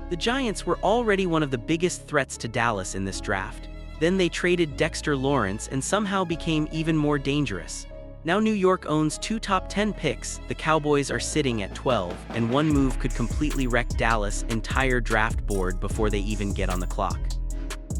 The Giants were already one of the biggest threats to Dallas in this draft. Then they traded Dexter Lawrence and somehow became even more dangerous. Now New York owns 2 top 10 picks, the Cowboys are sitting at 12, and one move could completely wreck Dallas' entire draft board before they even get on the clock.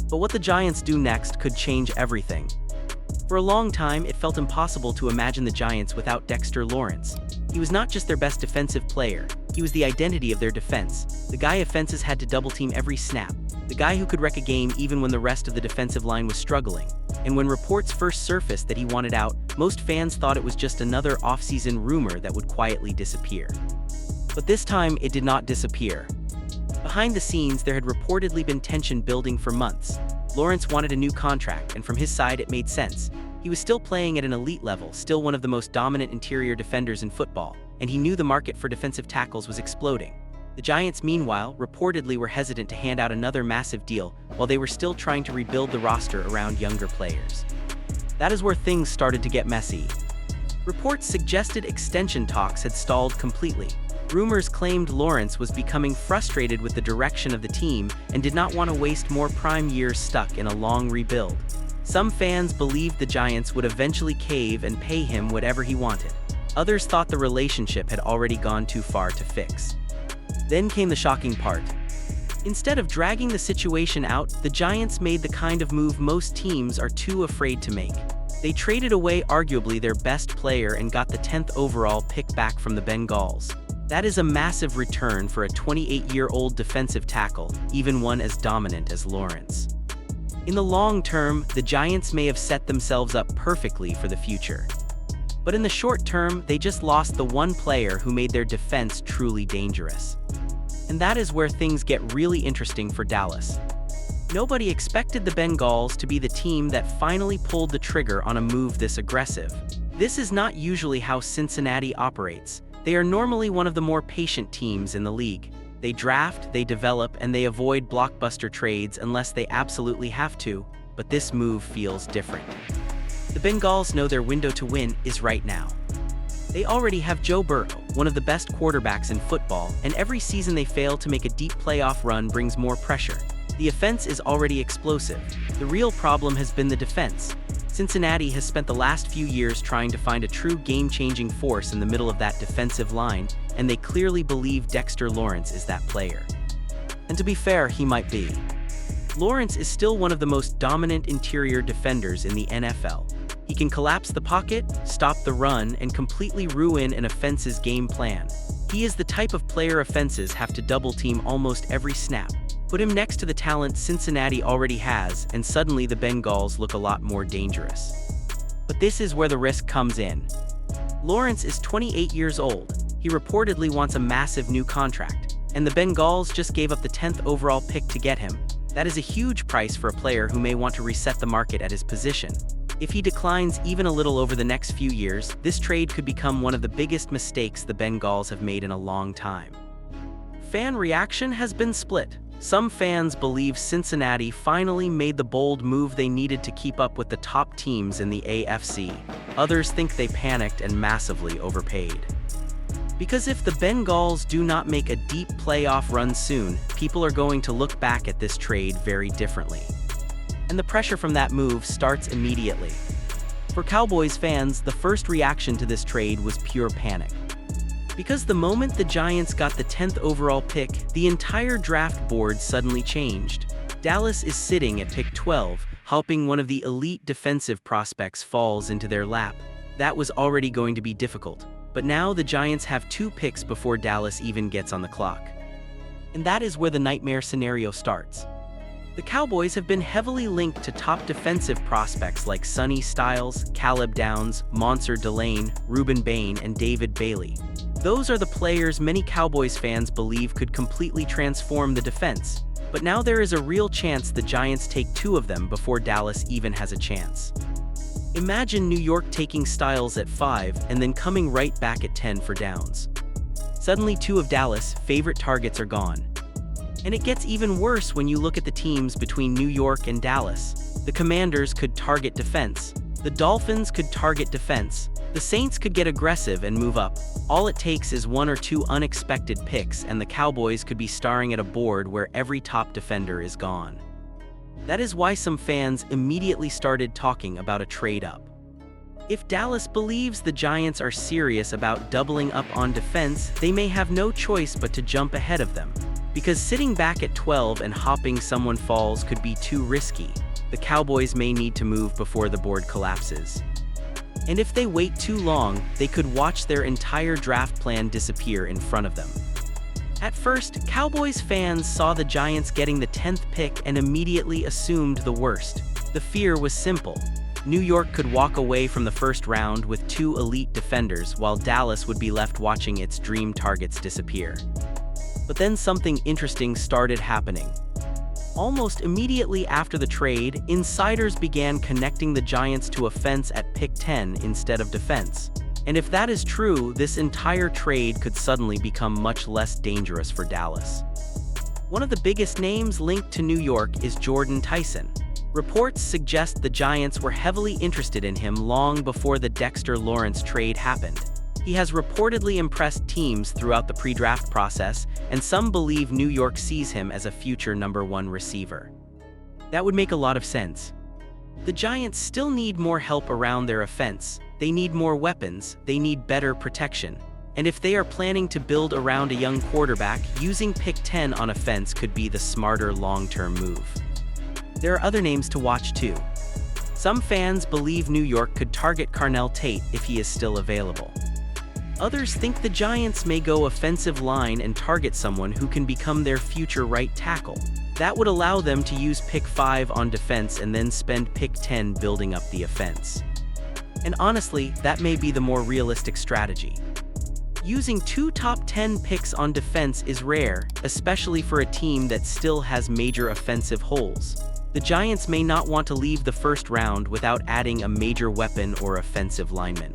But what the Giants do next could change everything. For a long time, it felt impossible to imagine the Giants without Dexter Lawrence. He was not just their best defensive player, he was the identity of their defense. The guy offenses had to double-team every snap. The guy who could wreck a game even when the rest of the defensive line was struggling. And when reports first surfaced that he wanted out, most fans thought it was just another off-season rumor that would quietly disappear. But this time, it did not disappear. Behind the scenes, there had reportedly been tension building for months. Lawrence wanted a new contract, and from his side it made sense. He was still playing at an elite level, still one of the most dominant interior defenders in football, and he knew the market for defensive tackles was exploding. The Giants, meanwhile, reportedly were hesitant to hand out another massive deal while they were still trying to rebuild the roster around younger players. That is where things started to get messy. Reports suggested extension talks had stalled completely. Rumors claimed Lawrence was becoming frustrated with the direction of the team and did not want to waste more prime years stuck in a long rebuild. Some fans believed the Giants would eventually cave and pay him whatever he wanted. Others thought the relationship had already gone too far to fix. Then came the shocking part. Instead of dragging the situation out, the Giants made the kind of move most teams are too afraid to make. They traded away arguably their best player and got the 10th overall pick back from the Bengals. That is a massive return for a 28-year-old defensive tackle, even one as dominant as Lawrence. In the long term, the Giants may have set themselves up perfectly for the future. But in the short term, they just lost the one player who made their defense truly dangerous. And that is where things get really interesting for Dallas. Nobody expected the Bengals to be the team that finally pulled the trigger on a move this aggressive. This is not usually how Cincinnati operates. They are normally one of the more patient teams in the league. They draft, they develop, and they avoid blockbuster trades unless they absolutely have to, but this move feels different. The Bengals know their window to win is right now. They already have Joe Burrow, one of the best quarterbacks in football, and every season they fail to make a deep playoff run brings more pressure. The offense is already explosive. The real problem has been the defense. Cincinnati has spent the last few years trying to find a true game-changing force in the middle of that defensive line, and they clearly believe Dexter Lawrence is that player. And to be fair, he might be. Lawrence is still one of the most dominant interior defenders in the NFL. He can collapse the pocket, stop the run, and completely ruin an offense's game plan. He is the type of player offenses have to double-team almost every snap. Put him next to the talent Cincinnati already has, and suddenly the Bengals look a lot more dangerous. But this is where the risk comes in. Lawrence is 28 years old. He reportedly wants a massive new contract, and the Bengals just gave up the 10th overall pick to get him. That is a huge price for a player who may want to reset the market at his position. If he declines even a little over the next few years, this trade could become one of the biggest mistakes the Bengals have made in a long time. Fan reaction has been split. Some fans believe Cincinnati finally made the bold move they needed to keep up with the top teams in the AFC. Others think they panicked and massively overpaid. Because if the Bengals do not make a deep playoff run soon, people are going to look back at this trade very differently. And the pressure from that move starts immediately. For Cowboys fans, the first reaction to this trade was pure panic. Because the moment the Giants got the 10th overall pick, the entire draft board suddenly changed. Dallas is sitting at pick 12, hoping one of the elite defensive prospects falls into their lap. That was already going to be difficult. But now the Giants have 2 picks before Dallas even gets on the clock. And that is where the nightmare scenario starts. The Cowboys have been heavily linked to top defensive prospects like Sonny Styles, Caleb Downs, Monsur Delane, Ruben Bain, and David Bailey. Those are the players many Cowboys fans believe could completely transform the defense. But now there is a real chance the Giants take 2 of them before Dallas even has a chance. Imagine New York taking Styles at 5 and then coming right back at 10 for Downs. Suddenly 2 of Dallas' favorite targets are gone. And it gets even worse when you look at the teams between New York and Dallas. The Commanders could target defense. The Dolphins could target defense. The Saints could get aggressive and move up. All it takes is one or two unexpected picks, and the Cowboys could be staring at a board where every top defender is gone. That is why some fans immediately started talking about a trade-up. If Dallas believes the Giants are serious about doubling up on defense, they may have no choice but to jump ahead of them. Because sitting back at 12 and hoping someone falls could be too risky. The Cowboys may need to move before the board collapses. And if they wait too long, they could watch their entire draft plan disappear in front of them. At first, Cowboys fans saw the Giants getting the 10th pick and immediately assumed the worst. The fear was simple. New York could walk away from the first round with two elite defenders, while Dallas would be left watching its dream targets disappear. But then something interesting started happening. Almost immediately after the trade, insiders began connecting the Giants to offense at pick 10 instead of defense. And if that is true, this entire trade could suddenly become much less dangerous for Dallas. One of the biggest names linked to New York is Jordan Tyson. Reports suggest the Giants were heavily interested in him long before the Dexter Lawrence trade happened. He has reportedly impressed teams throughout the pre-draft process, and some believe New York sees him as a future #1 receiver. That would make a lot of sense. The Giants still need more help around their offense. They need more weapons, they need better protection. And if they are planning to build around a young quarterback, using pick 10 on offense could be the smarter long-term move. There are other names to watch too. Some fans believe New York could target Carnell Tate if he is still available. Others think the Giants may go offensive line and target someone who can become their future right tackle. That would allow them to use pick 5 on defense and then spend pick 10 building up the offense. And honestly, that may be the more realistic strategy. Using two top 10 picks on defense is rare, especially for a team that still has major offensive holes. The Giants may not want to leave the first round without adding a major weapon or offensive lineman.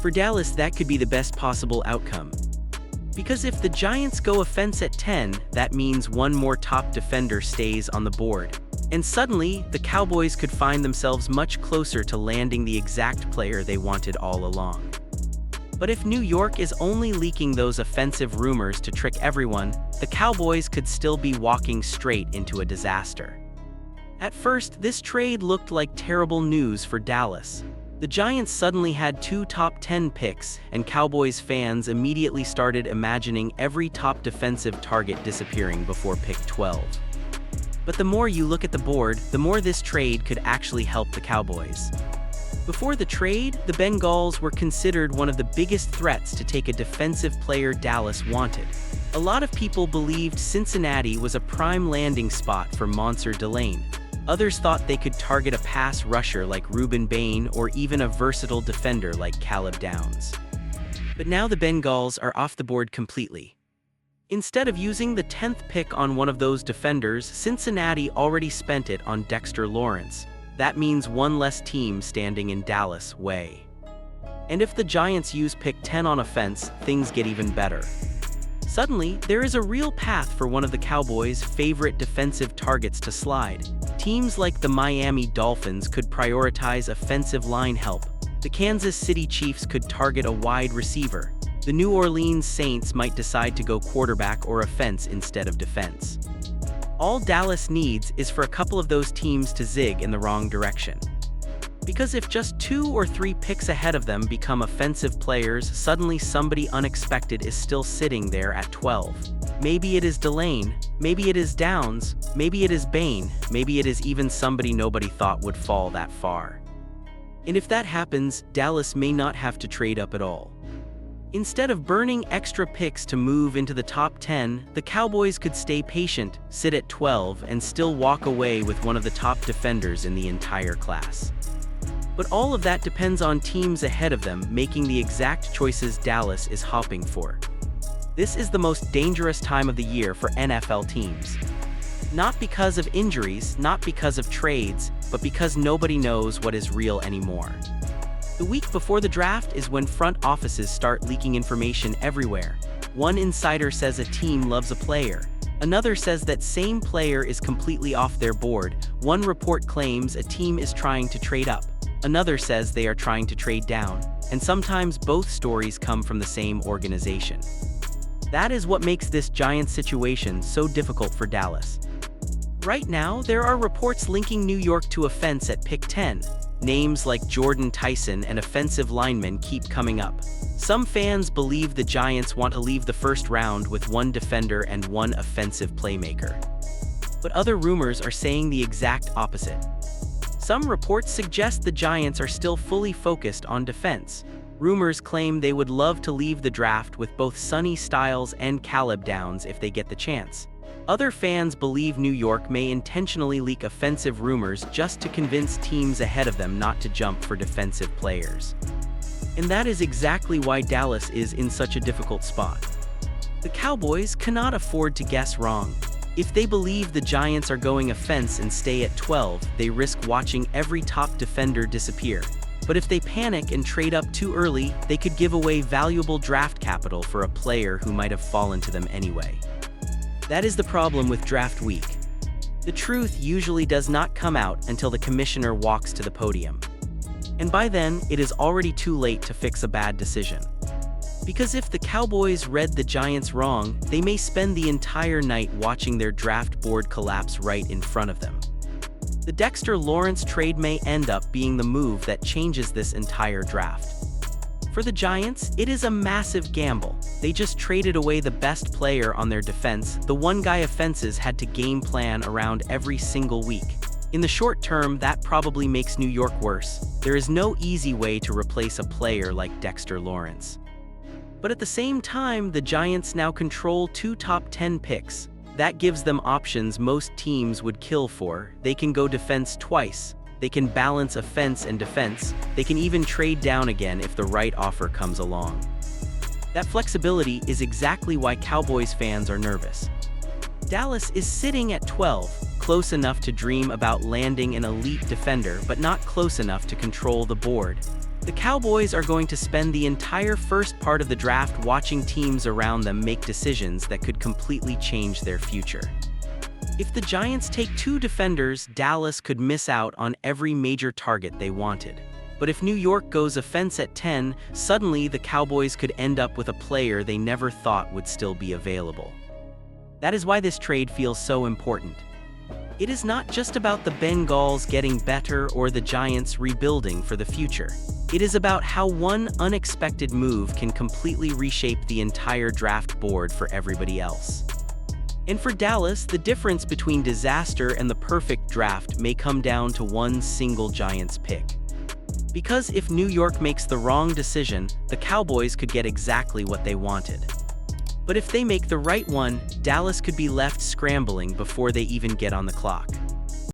For Dallas, that could be the best possible outcome. Because if the Giants go offense at 10, that means one more top defender stays on the board. And suddenly, the Cowboys could find themselves much closer to landing the exact player they wanted all along. But if New York is only leaking those offensive rumors to trick everyone, the Cowboys could still be walking straight into a disaster. At first, this trade looked like terrible news for Dallas. The Giants suddenly had two top 10 picks, and Cowboys fans immediately started imagining every top defensive target disappearing before pick 12. But the more you look at the board, the more this trade could actually help the Cowboys. Before the trade, the Bengals were considered one of the biggest threats to take a defensive player Dallas wanted. A lot of people believed Cincinnati was a prime landing spot for Monsieur Delane. Others thought they could target a pass rusher like Reuben Bain or even a versatile defender like Caleb Downs. But now the Bengals are off the board completely. Instead of using the 10th pick on one of those defenders, Cincinnati already spent it on Dexter Lawrence. That means one less team standing in Dallas' way. And if the Giants use pick 10 on offense, things get even better. Suddenly, there is a real path for one of the Cowboys' favorite defensive targets to slide. Teams like the Miami Dolphins could prioritize offensive line help. The Kansas City Chiefs could target a wide receiver. The New Orleans Saints might decide to go quarterback or offense instead of defense. All Dallas needs is for a couple of those teams to zig in the wrong direction. Because if just 2 or 3 picks ahead of them become offensive players, suddenly somebody unexpected is still sitting there at 12. Maybe it is Delane, maybe it is Downs, maybe it is Bain, maybe it is even somebody nobody thought would fall that far. And if that happens, Dallas may not have to trade up at all. Instead of burning extra picks to move into the top 10, the Cowboys could stay patient, sit at 12, and still walk away with one of the top defenders in the entire class. But all of that depends on teams ahead of them making the exact choices Dallas is hoping for. This is the most dangerous time of the year for NFL teams. Not because of injuries, not because of trades, but because nobody knows what is real anymore. The week before the draft is when front offices start leaking information everywhere. One insider says a team loves a player. Another says that same player is completely off their board. One report claims a team is trying to trade up. Another says they are trying to trade down, and sometimes both stories come from the same organization. That is what makes this Giants situation so difficult for Dallas. Right now, there are reports linking New York to offense at pick 10. Names like Jordan Tyson and offensive linemen keep coming up. Some fans believe the Giants want to leave the first round with one defender and one offensive playmaker. But other rumors are saying the exact opposite. Some reports suggest the Giants are still fully focused on defense. Rumors claim they would love to leave the draft with both Sonny Styles and Caleb Downs if they get the chance. Other fans believe New York may intentionally leak offensive rumors just to convince teams ahead of them not to jump for defensive players. And that is exactly why Dallas is in such a difficult spot. The Cowboys cannot afford to guess wrong. If they believe the Giants are going offense and stay at 12, they risk watching every top defender disappear. But if they panic and trade up too early, they could give away valuable draft capital for a player who might have fallen to them anyway. That is the problem with draft week. The truth usually does not come out until the commissioner walks to the podium. And by then, it is already too late to fix a bad decision. Because if the Cowboys read the Giants wrong, they may spend the entire night watching their draft board collapse right in front of them. The Dexter Lawrence trade may end up being the move that changes this entire draft. For the Giants, it is a massive gamble. They just traded away the best player on their defense. The one-guy offenses had to game plan around every single week. In the short term, that probably makes New York worse. There is no easy way to replace a player like Dexter Lawrence. But at the same time, the Giants now control 2 top 10 picks. That gives them options most teams would kill for. They can go defense twice. They can balance offense and defense. They can even trade down again if the right offer comes along. That flexibility is exactly why Cowboys fans are nervous. Dallas is sitting at 12, close enough to dream about landing an elite defender, but not close enough to control the board. The Cowboys are going to spend the entire first part of the draft watching teams around them make decisions that could completely change their future. If the Giants take 2 defenders, Dallas could miss out on every major target they wanted. But if New York goes offense at 10, suddenly the Cowboys could end up with a player they never thought would still be available. That is why this trade feels so important. It is not just about the Bengals getting better or the Giants rebuilding for the future. It is about how one unexpected move can completely reshape the entire draft board for everybody else. And for Dallas, the difference between disaster and the perfect draft may come down to one single Giants pick. Because if New York makes the wrong decision, the Cowboys could get exactly what they wanted. But if they make the right one, Dallas could be left scrambling before they even get on the clock.